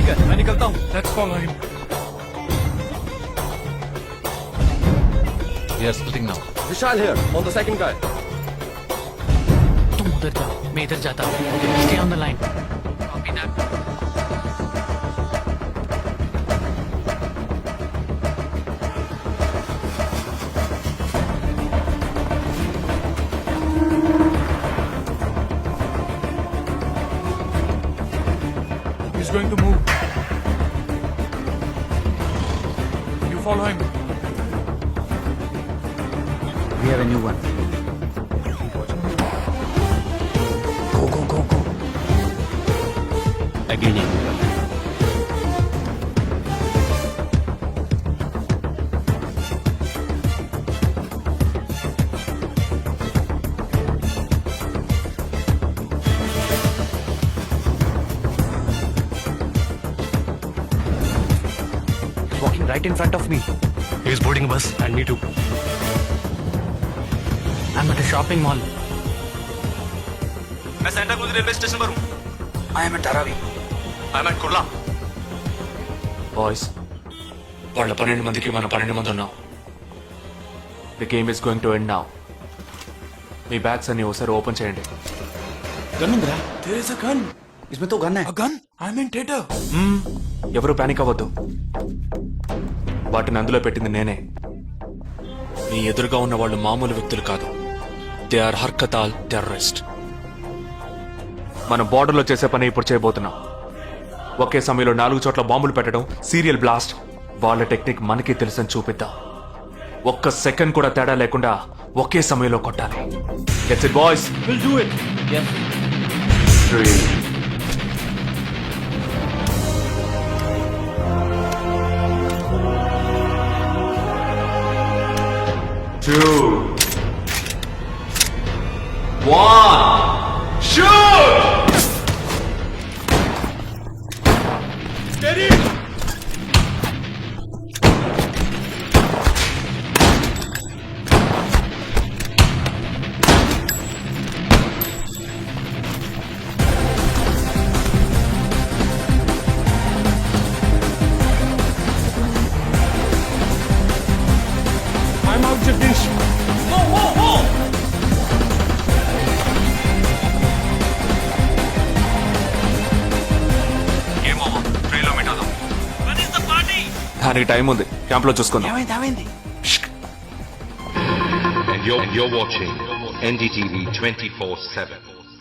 ठीक है, मैं निकलता हूँ. Let's follow him. We are splitting now. Vishal here, on the second guy. तुम उधर जाओ, मैं इधर जाता हूँ. Stay on the line. Copy that. He's going to move. You follow him. We have a new one. Go. Again. Walking right in front of me. He's boarding a bus and me too. I'm at a shopping mall. मैं Santa cruise railway station पर हूँ. I am at Dharavi. I'm at Kurla. Boys, వాళ్ళ 12 మందికి మనం 12 మంది ఉన్నాం. the game is going to end now. Me bags అన్ని ఒకసారి ఓపెన్ చేయండి. गन ఉందిరా? There is a gun. इसमें तो गन है. A gun? I'm in theater. ఎవరు పానిక్ అవ్వద్దు. వాటిని అందులో పెట్టింది నేనే. మీ ఎదురుగా ఉన్న వాళ్ళు మామూలు వ్యక్తులు కాదు. దే ఆర్ హర్కతాల్ టెర్రరిస్ట్. మనం బార్డర్లో చేసే పని ఇప్పుడు చేయబోతున్నాం. ఒకే సమయంలో 4 చోట్ల బాంబులు పెట్టడం, సీరియల్ బ్లాస్ట్. వాళ్ళ టెక్నిక్ మనకి తెలుసని చూపిద్దాం. ఒక్క సెకండ్ కూడా తేడా లేకుండా ఒకే సమయంలో కొట్టాలి. Gets it boys. We'll do it. Yes. 3 2 1 shoot! Steady. I'm out, Jagdish. Go. Game over. ట్రైన్లో మీట్ అవుదాం. దానికి టైం ఉంది. క్యాంప్ లో చూసుకుందాం. And you're watching NDTV 24/7.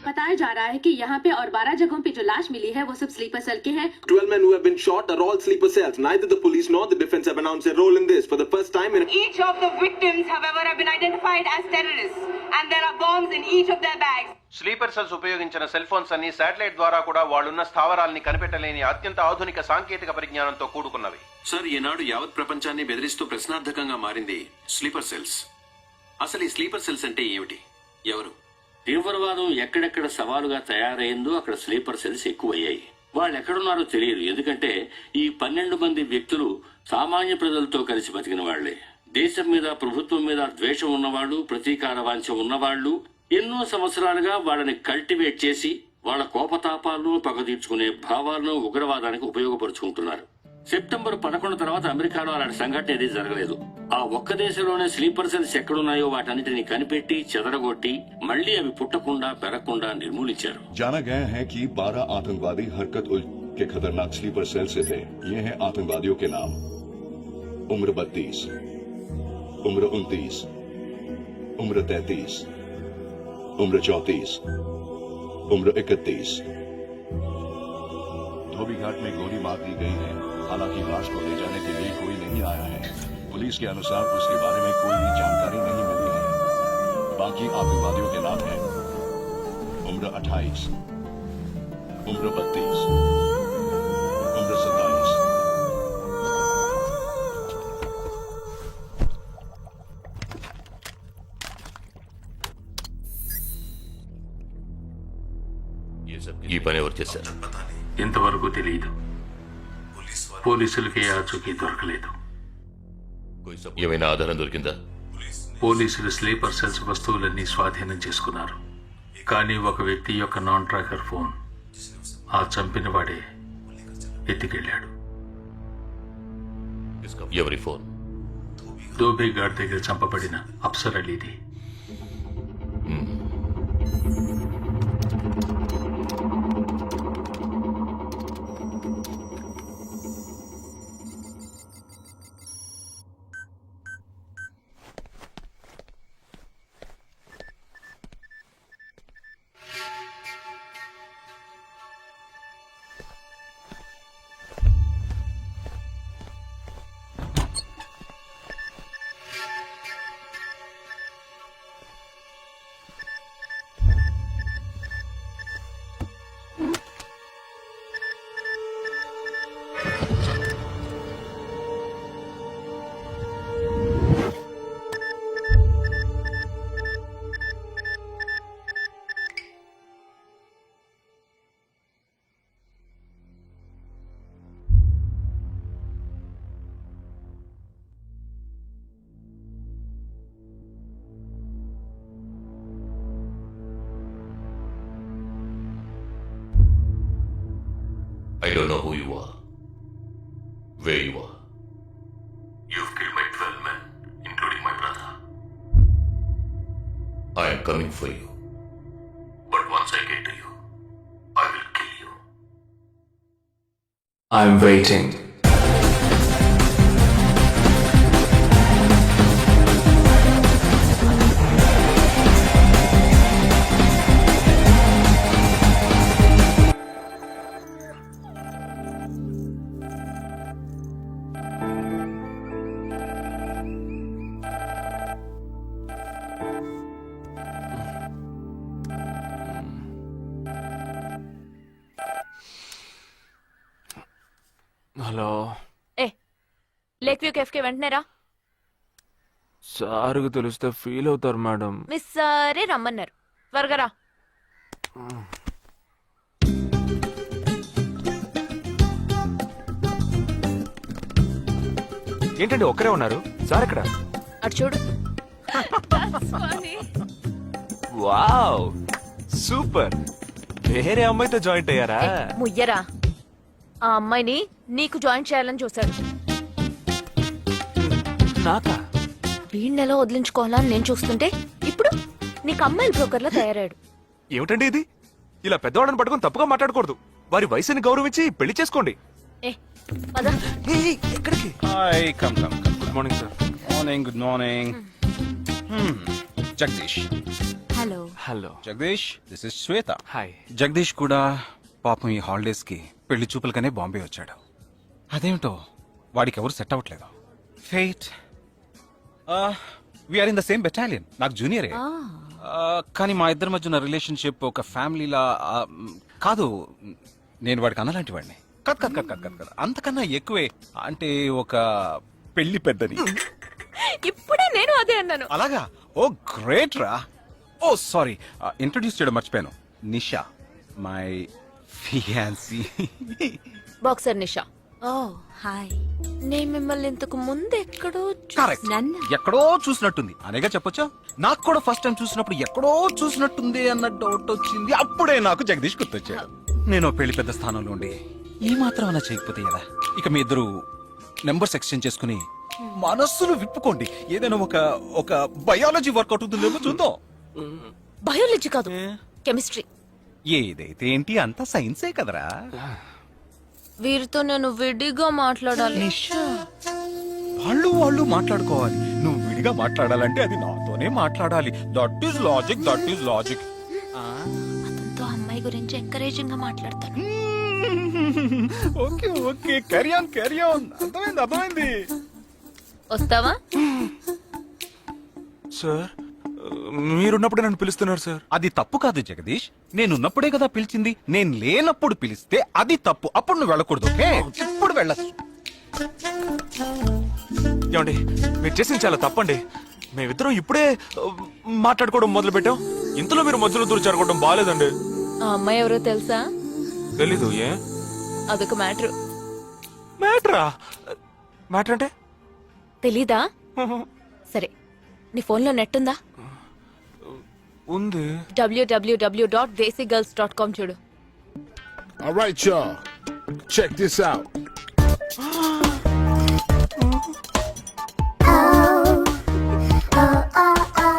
बताया जा रहा है कि यहाँ पे और 12 जगहों पे जो लाश मिली है वो सब स्लीपर सेल के हैं. 12 men who have been shot are all sleeper cells. Neither the police nor the defense have announced their role in this. For the first time in Each of the victims, however, have been identified as terrorists, and there are bombs in each of their bags. Sleeper cells ఉపయోగించిన cell phones అన్ని satellite ద్వారా కూడా వాళ్ళున్న స్థావరాల్ని కనిపెట్టలేని అత్యంత ఆధునిక సాంకేతిక పరిజ్ఞానంతో కూడుకున్నవి. Sir, ఈనాడు యావత్ ప్రపంచాన్ని బెదిరిస్తూ ప్రశ్నార్థకంగా మారింది స్లీపర్ సెల్స్. అసలు ఈ స్లీపర్ సెల్స్ అంటే ఏమిటి? ఎవరు? తీవ్రవాదం ఎక్కడెక్కడ సవాలుగా తయారైందో అక్కడ స్లీపర్ సెల్స్ ఎక్కువయ్యాయి. వాళ్ళు ఎక్కడున్నారో తెలియదు. ఎందుకంటే ఈ 12 మంది వ్యక్తులు సామాన్య ప్రజలతో కలిసి బతికిన వాళ్లే. దేశం మీద, ప్రభుత్వం మీద ద్వేషం ఉన్నవాళ్లు, ప్రతీకార వాంఛ ఉన్నవాళ్లు ఎన్నో సంవత్సరాలుగా వాళ్ళని కల్టివేట్ చేసి వాళ్ళ కోపతాపాలను, పగ తీర్చుకునే భావాలను ఉగ్రవాదానికి ఉపయోగపరుచుకుంటున్నారు. సెప్టెంబర్ 11 తర్వాత అమెరికాలో అలాంటి సంఘటన ఏది జరగలేదు. ఆ ఒక్క దేశంలోనే స్లీపర్ సెల్స్ ఎక్కడున్నాయో వాటన్నిటిని కనిపెట్టి చెదరగొట్టి మళ్లీ అవి పుట్టకుండా పెరగకుండా నిర్మూలించారు. जाना गया है कि 12 आतंकवादी हरकत उल के खतरनाक स्लीपर सेल से थे. ये हैं आतंकवादियों के नाम: उम्र 32, उम्र 29, उम्र 33, उम्र 34, उम्र 31. धोबी घाट में गोली मार दी गई है. हालांकि लाश को ले जाने के लिए कोई नहीं आया है. पुलिस के अनुसार उसके बारे में कोई भी जानकारी नहीं मिली है. बाकी आतंकवादियों के नाम हैं: उम्र 28, उम्र 32, उम्र 27. ఈ పని ఎవరు చేశారు? ఇంతవరకు తెలియదు. పోలీసులకి ఆచూకీ దొరకలేదు. ఏమైనా ఆధారం దొరికిందా? పోలీసులు స్లీపర్ సెల్స్ వస్తువులన్నీ స్వాధీనం చేసుకున్నారు. కానీ ఒక వ్యక్తి యొక్క నాన్ ట్రాకర్ ఫోన్ ఆ చంపిన వాడే ఎత్తికెళ్ళాడు. ఎవరి ఫోన్? దోబే గార్డ్ దగ్గర చంపబడిన అప్సర్ అలీది. I don't know who you are, where you are. You've killed my 12 men, including my brother. I am coming for you. But once I get to you, I will kill you. I'm waiting. Hello. Lake view cafe కి వెంటనే రా. సార్కి తెలిస్తే feel అవుతారు madam. Miss సరే రమ్మన్నారు, త్వరగా రా. ఏంటండి ఒక్కరే ఉన్నారు? సార్ ఎక్కడ? అటు చూడు. Wow super. వేరే అమ్మాయితో జాయింట్ అయ్యారా? ముయ్యరా, ఆ అమ్మాయిని నీకు జాయిన్ చేయాలని చూశాడు. నాకా? వీణ్ణెలా వదిలించుకోవాలని నేను చూస్తుంటే ఇప్పుడు నీకు అమ్మాయిల బ్రోకర్లా తయారాడు. ఏమిటండి ఇది? ఇలా పెద్దవాళ్ళని పట్టుకొని తప్పుగా మాట్లాడకూడదు. వారి వయసుని గౌరవించి పెళ్లి చేసుకోండి. పద. ఎక్కడికి? Hi, come. Good morning sir. Good morning. Jagadish. Hello. Hello Jagadish, this is Shweta. Hi. Jagadish కూడా పాపం ఈ హాలిడేస్ కి పెళ్లి చూపులకనే బాంబే వచ్చాడు. అదేమిటో వాడికి ఎవరు సెట్ అవ్వట్లేదు. Fate. We are in the same battalion. నాకు జూనియరే. కానీ మా ఇద్దరి మధ్య ఉన్న రిలేషన్షిప్ ఒక ఫ్యామిలీలా కాదు. నేను వాడికి అన్నలాంటి వాడిని కాదు. అంతకన్నా ఎక్కువే. అంటే ఒక పెళ్లి పెద్దని. ఇప్పుడే నేను అదే అన్నాను. అలాగా? ఓ గ్రేట్ రా. ఓ సారీ, ఇంట్రొడ్యూస్ చేయడం మర్చిపోయాను. Nisha, my fiancee. Boxer Nisha. Oh hi. నేను మిమ్మల్ని ఇంతకు ముందు ఎక్కడో ఎక్కడో చూసినట్టుంది అనేగా చెప్పొచ్చా? నాకు కూడా ఫస్ట్ టైం చూసినప్పుడు ఎక్కడో చూసినట్టుంది అన్న డౌట్ వచ్చింది. అప్పుడే నాకు జగదీష్ గుర్తొచ్చాడు. నేను పెళ్లి పెద్ద స్థానంలో ఉండి ఈ మాత్రం అలా చేయకపోతే ఎలా? ఇక మీ ఇద్దరు నెంబర్స్ ఎక్స్చేంజ్ చేసుకుని మనస్సులు విప్పుకోండి. ఏదైనా ఒక బయాలజీ వర్కౌట్ అవుతుందేమో చూద్దాం. బయాలజీ కాదు, కెమిస్ట్రీ. ఏదైతే ఏంటి, అంతా సైన్సే కదరా. వీరితో నేను విడిగా మాట్లాడాలి. వాళ్ళు మాట్లాడుకోవాలి. నువ్వు విడిగా మాట్లాడాలంటే అది నాతోనే మాట్లాడాలి. That is logic. అతనితో అమ్మాయి గురించి ఎంకరేజింగ్ గా మాట్లాడతాను. Okay, carry on. అర్థమైంది. వస్తావా? సార్ మీరున్నప్పుడే నన్ను పిలుస్తున్నారు సార్. అది తప్పు కాదు జగదీష్. నేనున్నప్పుడే కదా పిలిచింది. నేను లేనప్పుడు పిలిస్తే అది తప్పు. అప్పుడు నువ్వు వెళ్ళకూడదు. ఓకే, ఇప్పుడు వెళ్ళచ్చు. ఏమండి, మీరు చేసింది చాలా తప్పండి. మేమిద్దరం ఇప్పుడే మాట్లాడుకోవడం మొదలు పెట్టాం. ఇంతలో మీరు మధ్యలో దూరం జరగడం బాగాలేదండి. ఆ అమ్మాయి ఎవరో తెలుసా? తెలీదు. ఏ? అదొక మ్యాటర్. మ్యాటర్ అంటే? తెలీదా? సరే, నీ ఫోన్లో నెట్ ఉందా? ఉంది. www.desicgirls.com చూడు. All right, y'all. Check this out.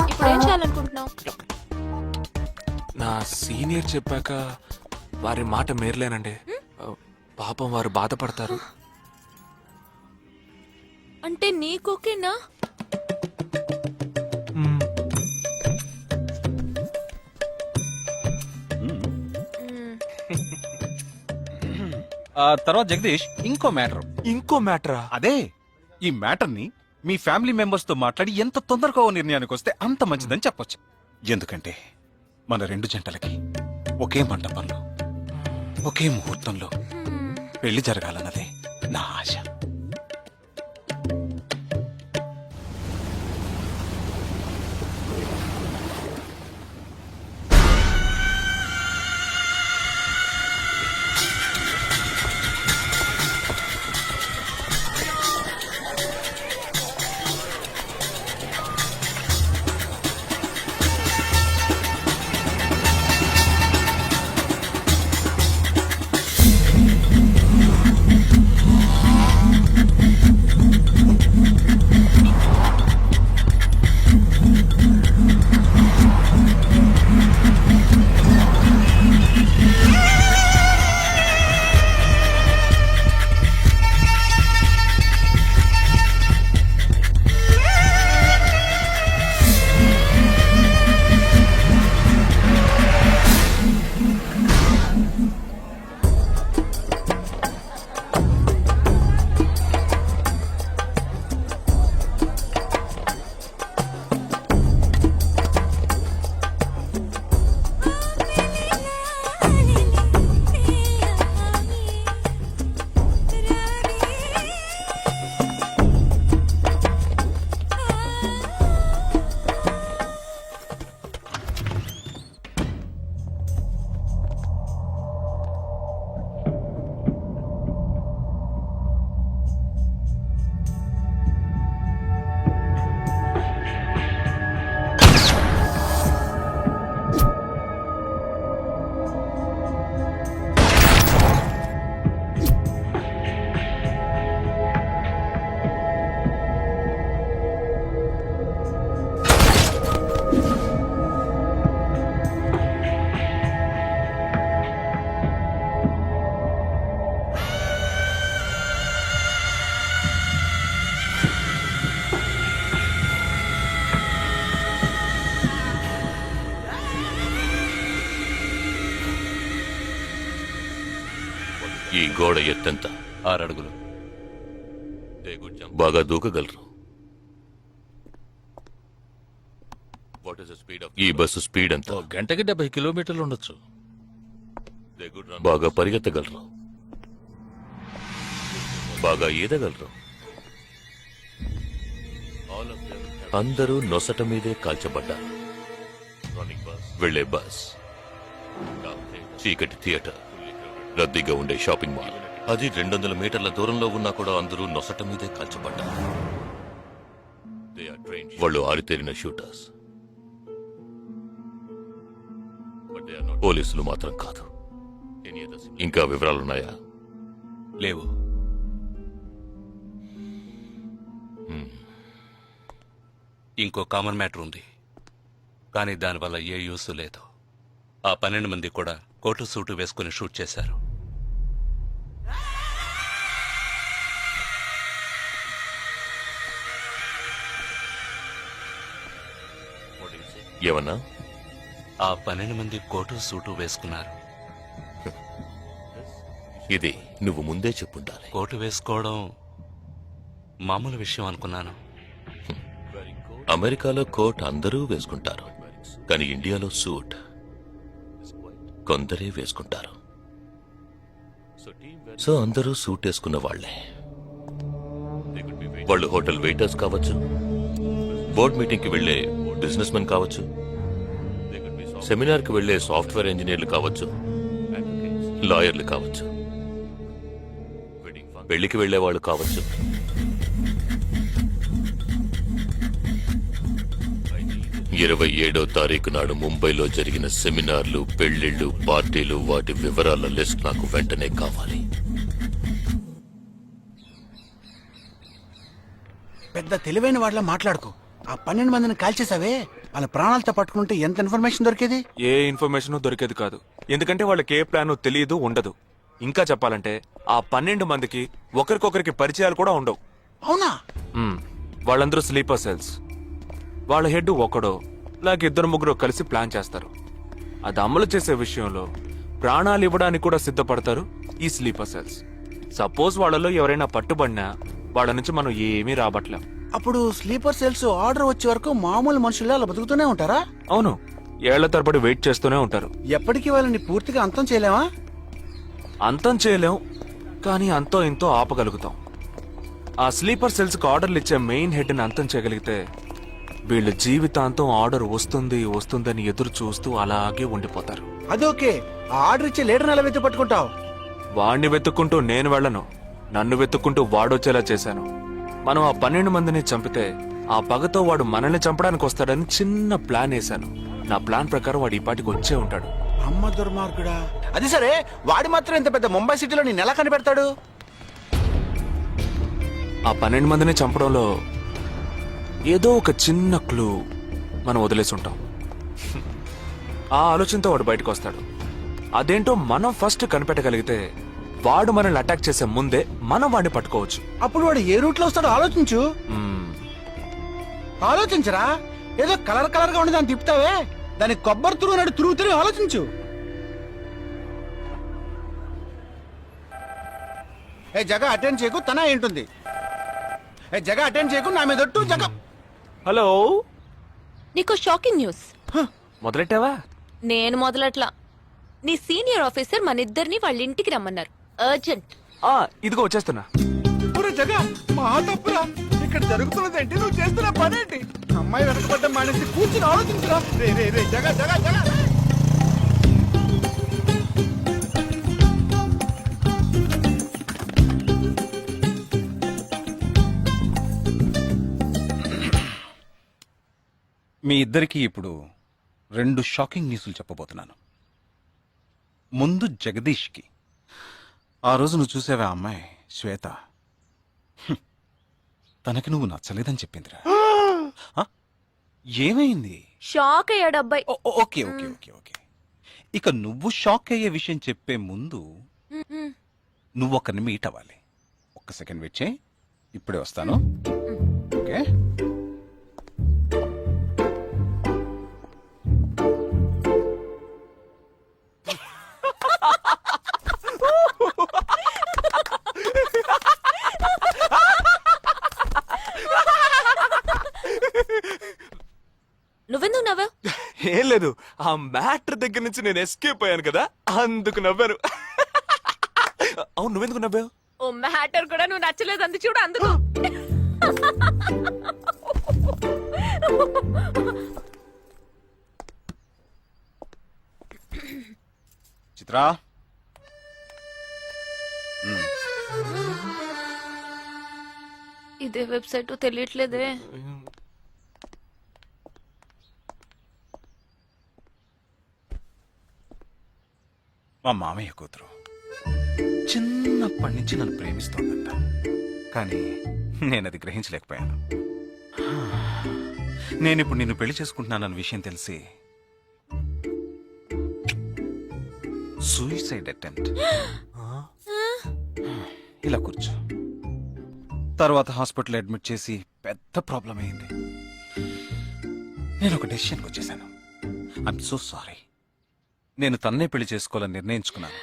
ఇప్పుడు ఏం చేయాలనుకుంటున్నావు? నా సీనియర్ చెప్పాక వారి మాట మేరలేనండి. పాపం వారు బాధపడతారు. అంటే నీకోకేనా? ఆ తర్వాత జగదీష్ ఇంకో మ్యాటరా అదే ఈ మ్యాటర్ ని మీ ఫ్యామిలీ మెంబర్స్ తో మాట్లాడి ఎంత తొందరగా ఓ నిర్ణయానికి వస్తే అంత మంచిదని చెప్పొచ్చు. ఎందుకంటే మన రెండు జంటలకి ఒకే మంటపంలో ఒకే ముహూర్తంలో పెళ్లి జరగాలన్నదే నా ఆశ. ఈ గోడ ఎత్తెంత? 6 అడుగులు. బాగా దూకగలరు. ఈ బస్సు స్పీడ్ ఎంత? గంటకి 70 కిలోమీటర్లు ఉండొచ్చు. బాగా పరిగెత్తగలరు. బాగా ఈదగలరు. అందరూ నొసట మీదే కాల్చబడ్డారు. వెళ్లే బస్, చీకటి థియేటర్, రద్దీగా ఉండే షాపింగ్ మాల్, అది 200 మీటర్ల దూరంలో ఉన్నా కూడా అందరూ నొసట మీదే కాల్చబడ్డారు. వాళ్ళు ఆరితేరిన షూటర్స్. పోలీసులు మాత్రం కాదు. ఇంకా వివరాలున్నాయా? లేవు. ఇంకో కామన్ మ్యాటర్ ఉంది, కానీ దానివల్ల ఏ యూస్ లేదు. ఆ 12 మంది కూడా కోటు సూటు వేసుకుని షూట్ చేశారు. ఏమన్నా? ఆ 12 మంది కోటు సూటు వేసుకున్నారు. ఇది నువ్వు ముందే చెప్పుండాలి. కోటు వేసుకోవడం మామూలు విషయం అనుకున్నాను. అమెరికాలో కోట్ అందరూ వేసుకుంటారు, కానీ ఇండియాలో సూట్ కొందరే వేసుకుంటారు. సో అందరూ సూట్ వేసుకున్న వాళ్లే. వాళ్ళు హోటల్ వెయిటర్స్ కావచ్చు, బోర్డ్ మీటింగ్ కి వెళ్లే బిజినెస్ మెన్ కావచ్చు, సెమినార్ కి వెళ్లే సాఫ్ట్వేర్ ఇంజనీర్లు కావచ్చు, లాయర్లు కావచ్చు, పెళ్లికి వెళ్లే వాళ్ళు కావచ్చు. 27వ తారీఖు నాడు ముంబైలో జరిగిన సెమినార్లు, పెళ్లిళ్లు, పార్టీలు, వాటి వివరాల లిస్ట్ నాకు వెంటనే కావాలి. పెద్ద తెలివైన వాళ్ళ మాట్లాడుకో. ఆ 12 మందిని కాల్చేసావే, వాళ్ళ ప్రాణాలతో పట్టుకుంటే ఎంత ఇన్ఫర్మేషన్ దొరికేది? ఏ ఇన్ఫర్మేషన్ దొరికేది కాదు, ఎందుకంటే వాళ్ళకి ఏ ప్లాన్ తెలియదు, ఉండదు. ఇంకా చెప్పాలంటే ఆ 12 మందికి ఒకరికొకరికి పరిచయాలు కూడా ఉండవు. అవునా? వాళ్ళందరూ స్లీపర్ సెల్స్. వాళ్ళ హెడ్ ఒకడో లేక 2-3 కలిసి ప్లాన్ చేస్తారు. అది అమలు చేసే విషయంలో ప్రాణాలు ఇవ్వడానికి కూడా సిద్ధపడతారు ఈ స్లీపర్ సెల్స్. సపోజ్ వాళ్ళలో ఎవరైనా పట్టుబడినా వాళ్ళ నుంచి మనం ఏమీ రాబట్లేం. అప్పుడు స్లీపర్ సెల్స్ ఆర్డర్ వచ్చే వరకు మామూలు మనుషుల్లో అలా బతుకుతూనే ఉంటారా? అవును, ఏళ్ల తరబడి వెయిట్ చేస్తూనే ఉంటారు. ఎప్పటికీ వాళ్ళని పూర్తిగా అంతం చేయలేమా? అంతం చేయలేం, కానీ అంతో ఇంతో ఆపగలుగుతాం. ఆ స్లీపర్ సెల్స్ కి ఆర్డర్లు ఇచ్చే మెయిన్ హెడ్ ని అంతం చేయగలిగితే వీళ్ళు జీవితాంతం ఆర్డర్ వస్తుందని ఎదురు చూస్తూ అలాగే ఉండిపోతారు. అదోకే, ఆ ఆర్డర్ ఇచ్చే లీడర్ ఎలా వెతు పట్టుకుంటావు? వాణ్ణి వెతుక్కుంటూ నేను వెళ్ళను, నన్ను వెతుక్కుంటూ వాడొచ్చేలా చేశాను. మనం ఆ 12 మందిని చంపితే ఆ పగతో వాడు మనల్ని చంపడానికి వస్తాడని చిన్న ప్లాన్ వేశాను. నా ప్లాన్ ప్రకారం వాడు ఈ పాటికి వచ్చే ఉంటాడు. అమ్మ దుర్మార్గుడా. అది సరే, వాడి మాత్రం ఇంత పెద్ద ముంబై సిటీలో నేను ఎలా కనిపెడతాడు? ఆ 12 మందిని చంపడంలో ఏదో ఒక చిన్న క్లూ మనం వదిలేసి ఉంటాం. ఆ ఆలోచనతో వాడు బయటకు వస్తాడు. అదేంటో మనం ఫస్ట్ కనిపెట్టగలిగితే వాడు మనల్ని అటాక్ చేసే ముందే మనం వాడిని పట్టుకోవచ్చు. అప్పుడు వాడు ఏ రూట్ లో వస్తాడో ఆలోచించు. ఆలోచించరా, ఏదో కలర్ కలర్ గా ఉండి దాన్ని తిప్పుతావే, దాని కొబ్బరి తురుగు నాడు తిరుగుతూనే ఆలోచించు. ఏ జగ అటెండ్ చేయకు, తన ఏంటుంది? ఏ జగ అటెండ్ చేయకు, నా మీద ఒట్టు. జగ హలో, నీకు షాకింగ్ న్యూస్. మొదలెట్టావా? నేను మొదలట్లా. నీ సీనియర్ ఆఫీసర్ మన ఇద్దరిని వాళ్ళ ఇంటికి రమ్మన్నారు, అర్జెంట్. ఇదిగో వచ్చేస్తున్నా. జగ మా తప్పురా, ఇక్కడ జరుగుతున్నదేంటి, నువ్వు చేస్తున్న పనేంటి? అమ్మాయి వెనకబడ్డ మానేసి కూర్చుని ఆలోచించరా. రే రే రే జగ జగ జగ. మీ ఇద్దరికి ఇప్పుడు 2 షాకింగ్ న్యూస్లు చెప్పబోతున్నాను. ముందు జగదీష్కి. ఆ రోజు నువ్వు చూసావా అమ్మాయి శ్వేత, తనకి నువ్వు నచ్చలేదని చెప్పిందిరా. ఏమైంది? షాక్ అయ్యాడు అబ్బాయి. Okay okay okay okay. ఇక నువ్వు షాక్ అయ్యే విషయం చెప్పే ముందు నువ్వు ఒకరిని మీట్ అవ్వాలి. ఒక్క సెకండ్ వెయిట్ చేయి, ఇప్పుడే వస్తాను. ఓకే. నువ్వెందుకు నవ్వావు? ఏం లేదు, ఆ మ్యాటర్ దగ్గర నుంచి నేను ఎస్కేప్ అయ్యాను కదా, అందుకు నవ్వాను. అవును, నువ్వెందుకు నవ్వావు? ఓ మ్యాటర్ కూడా నువ్వు నచ్చలేదు అంది చూడు, అందుకు. చిత్రా, ఇదే వెబ్సైట్ తెలియట్లేదే. మా మామయ్య కూతురు చిన్నప్పటి నుంచి నన్ను ప్రేమిస్తోందంట, కానీ నేనది గ్రహించలేకపోయాను. నేనిప్పుడు నిన్ను పెళ్లి చేసుకుంటున్నానన్న విషయం తెలిసి సూసైడ్ అటెంప్ట్. ఇలా కూర్చో. తర్వాత హాస్పిటల్ అడ్మిట్ చేసి పెద్ద ప్రాబ్లం అయింది. నేను ఒక డెసిషన్కి వచ్చేసాను. I'm so sorry. నేను తన్నే పెళ్లి చేసుకోవాలని నిర్ణయించుకున్నాను.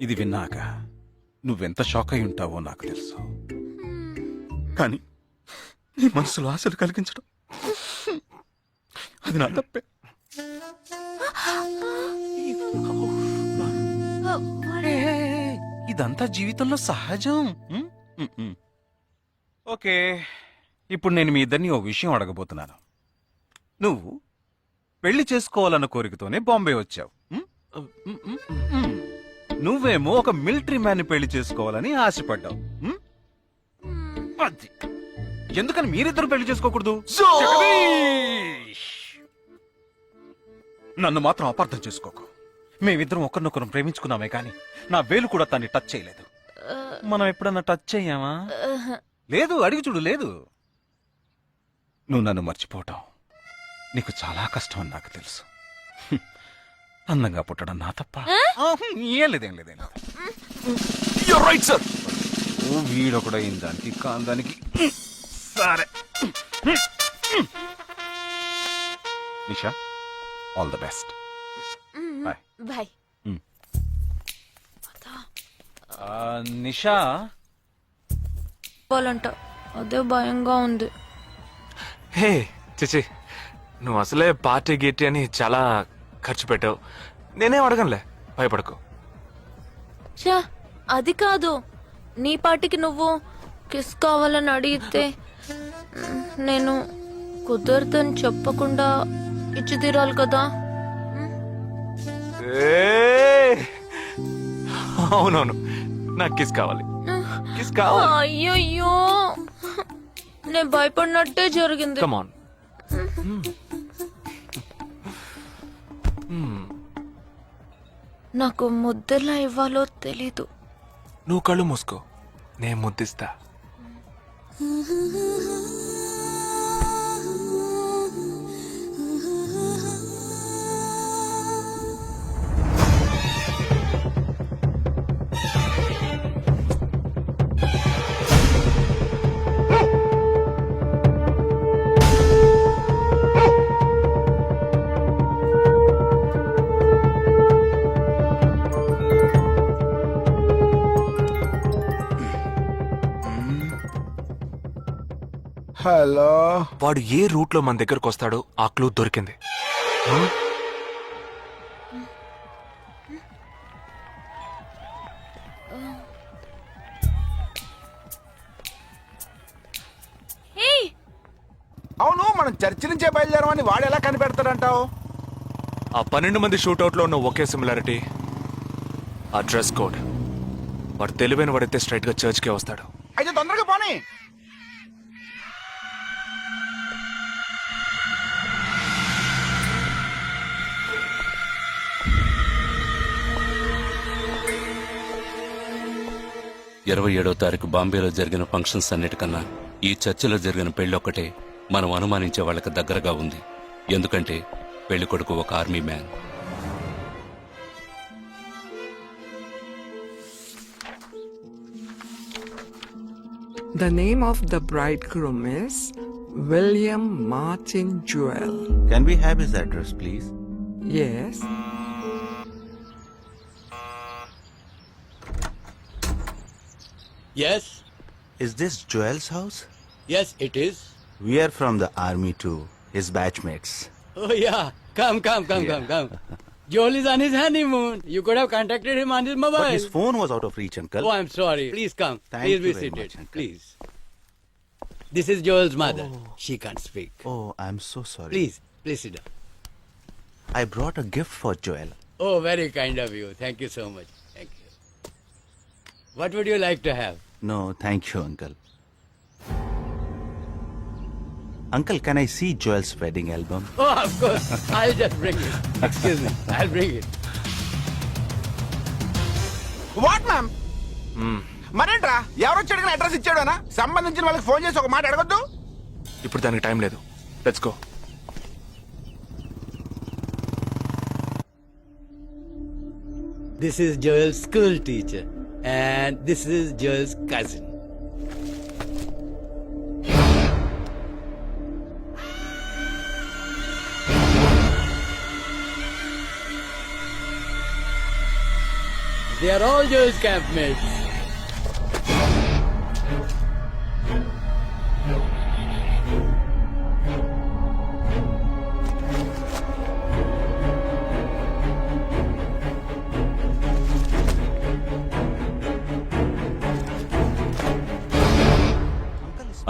ఇది విన్నాక నువ్వెంత షాక్ అయి ఉంటావో నాకు తెలుసు, కానీ నీ మనసులో ఆశలు కలిగించడం అది నా తప్పే. ఇదంతా జీవితంలో సహజం. ఓకే, ఇప్పుడు నేను మీ ఇద్దరిని ఓ విషయం అడగబోతున్నాను. నువ్వు పెళ్లి చేసుకోవాలన్న కోరికతోనే బాంబే వచ్చావు. నువ్వేమో ఒక మిలిటరీ మ్యాన్ పెళ్లి చేసుకోవాలని ఆశపడ్డావు. అది ఎందుకని మీరిద్దరు పెళ్లి చేసుకోకూడదు? నన్ను మాత్రం అపార్థం చేసుకోకు. మేమిద్దరం ఒకరినొకరం ప్రేమించుకున్నామే కానీ నా వేలు కూడా తన్ని టచ్ చేయలేదు. మనం ఎప్పుడన్నా టచ్ అయ్యామా? లేదు, అడిగి చూడు. లేదు. నువ్వు నన్ను మర్చిపోవటం నీకు చాలా కష్టం అని నాకు తెలుసు. అందంగా పుట్టడం నా తప్ప. ఏం లేదేం లేదేం లేదు. Right sir. వీడొకడు అయిన దానికి కాందానికి. సరే Nisha, all the best. Bye. Bye. Nisha, పోలంట అదే భయంగా ఉంది. హే చిచి, నువ్వు అసలే పార్టీ గీటీ అని చాలా ఖర్చు పెట్టావు. నేనేం అడగనులే, భయపడకు. చా, అది కాదు. నీ పాటికి నువ్వు కిస్ కావాలని అడిగితే నేను కుదరదని చెప్పకుండా ఇచ్చి తీరాలి కదా. అవునవును, నాకు కిస్ కావాలి. కిస్ కావాలి. అయ్యయ్యో, నేను భయపడినట్టే జరిగింది. Come on. నాకు ముద్దెలా ఇవ్వాలో తెలీదు. నువ్వు కళ్ళు మూసుకో, నేను ముద్దిస్తా. హలో. వాడు ఏ రూట్ లో మన దగ్గరకు వస్తాడో ఆ క్లూ దొరికింది. అవును, మనం చర్చి నుంచే బయలుదేరమని వాడు ఎలా కనిపెడతాడంటావు? ఆ 12 మంది షూట్అవుట్ లో ఉన్న ఒకే సిమిలారిటీ, ఆ డ్రెస్ కోడ్. వాడు తెలివైన వాడైతే స్ట్రైట్ గా చర్చ్ కే వస్తాడు. అయితే తొందరగా పోనీ. ఇరవై 27వ తారీఖు బాంబేలో జరిగిన ఫంక్షన్స్ అన్నిటికన్నా ఈ చర్చిలో జరిగిన పెళ్ళొక్కటే మనం అనుమానించే వాళ్ళకి దగ్గరగా ఉంది. ఎందుకంటే పెళ్లి కొడుకు ఒక army man. The name of the bridegroom is William Martin Jewell. Can we have his address, please? Yes. Yes. Is this Joel's house? Yes, it is. We are from the army too, his batchmates. Oh yeah, come. Joel is on his honeymoon. You could have contacted him on his mobile. But his phone was out of reach, uncle. Oh, I'm sorry. Please come. Thank Please you be very seated. much, uncle. Please. This is Joel's mother. She can't speak. Oh, I'm so sorry. Please sit down. I brought a gift for Joel. Oh, very kind of you. Thank you so much. Thank you. What would you like to have? No, thank you, uncle. Uncle, can I see Joel's wedding album? Oh, of course. I'll just bring it. Excuse me. I'll bring it. What ma'am? మరేంట్రా, ఎవరొచ్చి అడిగిన address ఇచ్చాడనా? సంబంధించిన వాళ్ళకి phone చేసి ఒక మాట అడగొద్దు. ఇప్పుడు దానికి టైం లేదు. Let's go. This is Joel's school teacher. And this is Joel's cousin. They are all Joel's campmates.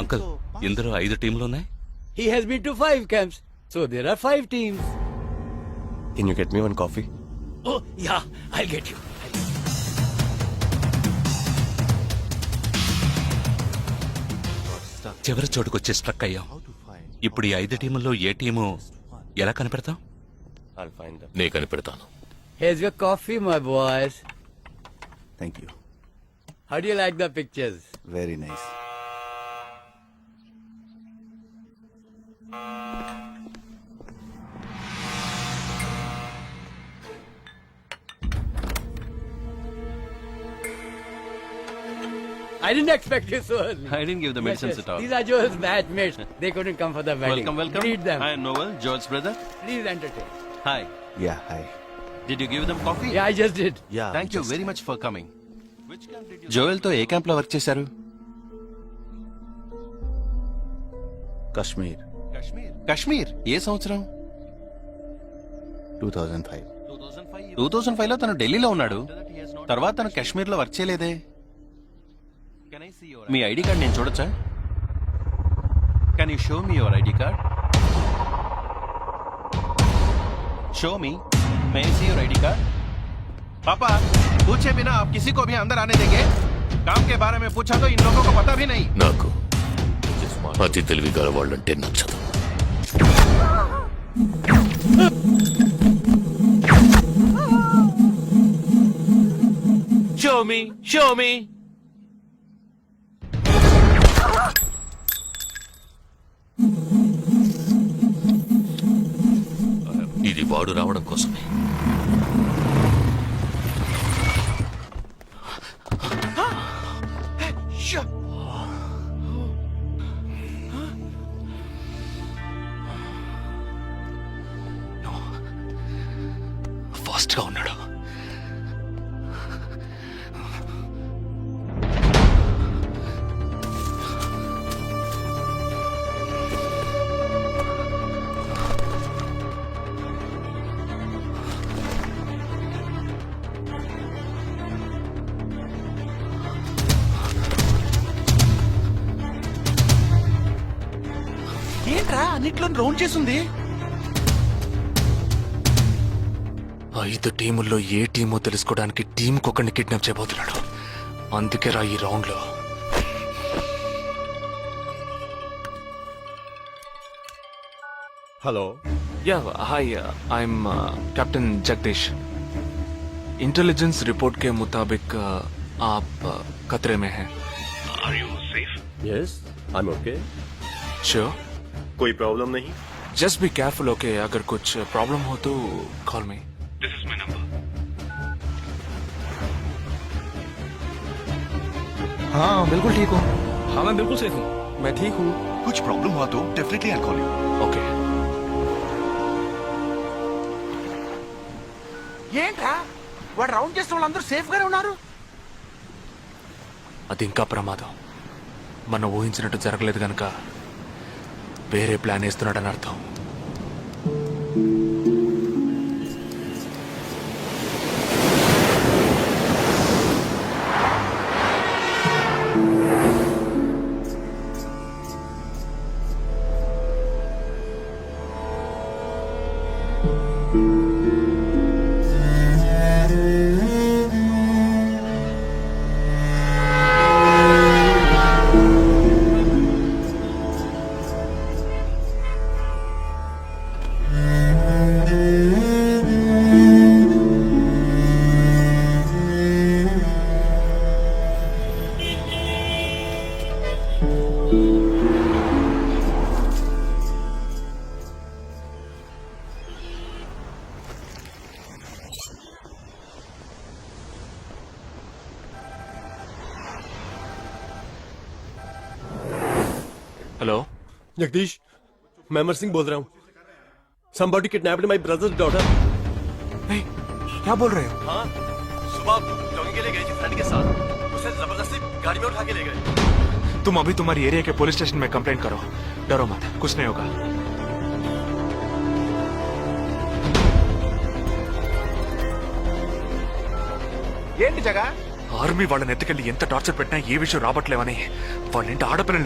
Uncle, ఇందులో 5 టీంలు ఉన్నాయి. He has been to 5 camps. So there are 5 teams. Can you get me one coffee? Oh, yeah, I'll get you. చివరి చోటుకొచ్చి struck అయ్యాం. ఇప్పుడు ఈ 5 టీముల్లో ఏ team ఎలా కనిపెడతాం? నే కనిపెడతాను. Here's your coffee, my boys. Thank you. How do you like the pictures? Very nice. I didn't expect you so early. I didn't give the medicines at all. These are Joel's batchmates. They couldn't come for the wedding. Welcome. Greet them. Hi, Noel, Joel's brother. Please entertain. Hi. Yeah, hi. Did you give them coffee? Yeah, I just did. Yeah. Thank you very much for coming. Joel తో ఏ camp లో work చేశారు? Kashmir, Kashmir. ఏ సంవత్సరం? 2005. 2005 లో తను ఢిల్లీలో ఉన్నాడు. తర్వాత తను కశ్మీర్ లో వర్క్ చేయలేదే. మీ ఐడి కార్డ్ నేను చూడొచ్చా? Can you show me your ID card? Show me. May I see your ID card? पापा, पूछे बिना आप किसी को भी अंदर आने देंगे? काम के बारे में पूछा तो इन लोगों को पता भी नहीं. నాకు అతి తెలివి గల వాళ్ళంటే నచ్చదు. Show me. ఇది వాడు రావడం కోసమే. ఫాస్ట్ గా ఉన్నాడు. ఏంట్రా అన్నిట్లో రౌండ్ చేస్తుంది? 5 టీముల్లో ఏ టీమో తెలుసుకోవడానికి టీంకొకరిని కిడ్నాప్ చేయబోతున్నాడు. అందుకే రా ఈ రౌండ్ లో. Hello. Yeah hi, I'm captain Jagdish. Intelligence report के मुताबिक आप खतरे में हैं. Are you safe? Yes, I'm okay. Sure? कोई प्रॉब्लम नहीं. Just be careful, okay? अगर कुछ प्रॉब्लम हो तो call me. This is my number. हाँ बिल्कुल ठीक हूँ. हाँ मैं बिल्कुल सेफ हूँ. मैं ठीक हूँ. कुछ प्रॉब्लम हुआ तो definitely I call you. Okay. ఏంట్రా వాడు రౌండ్ చేసిన వాళ్ళందరూ సేఫ్ గానే ఉన్నారు? అది ఇంకా ప్రమాదం. మనం ఊహించినట్టు జరగలేదు గనక వేరే ప్లాన్ వేస్తున్నాడని అర్థం. हेलो जगदीश, मैं अमर सिंह बोल रहा हूँ. Somebody kidnapped my brother's daughter. क्या बोल रहे हो? हाँ, सुबह जॉगिंग के लिए गई थी फ्रेंड के साथ. उसे जबरदस्ती गाड़ी में उठा के ले गए. तुम अभी तुम्हारी एरिया के पुलिस स्टेशन में कंप्लेंट करो. डरो मत, कुछ नहीं होगा. ఏంటి జగా? ఆర్మీ వాళ్ళని ఎత్తుకెళ్ళి ఎంత టార్చర్ పెట్టినా ఏ విషయం రాబట్లేవని వాళ్ళ ఇంటి ఆడపిల్లని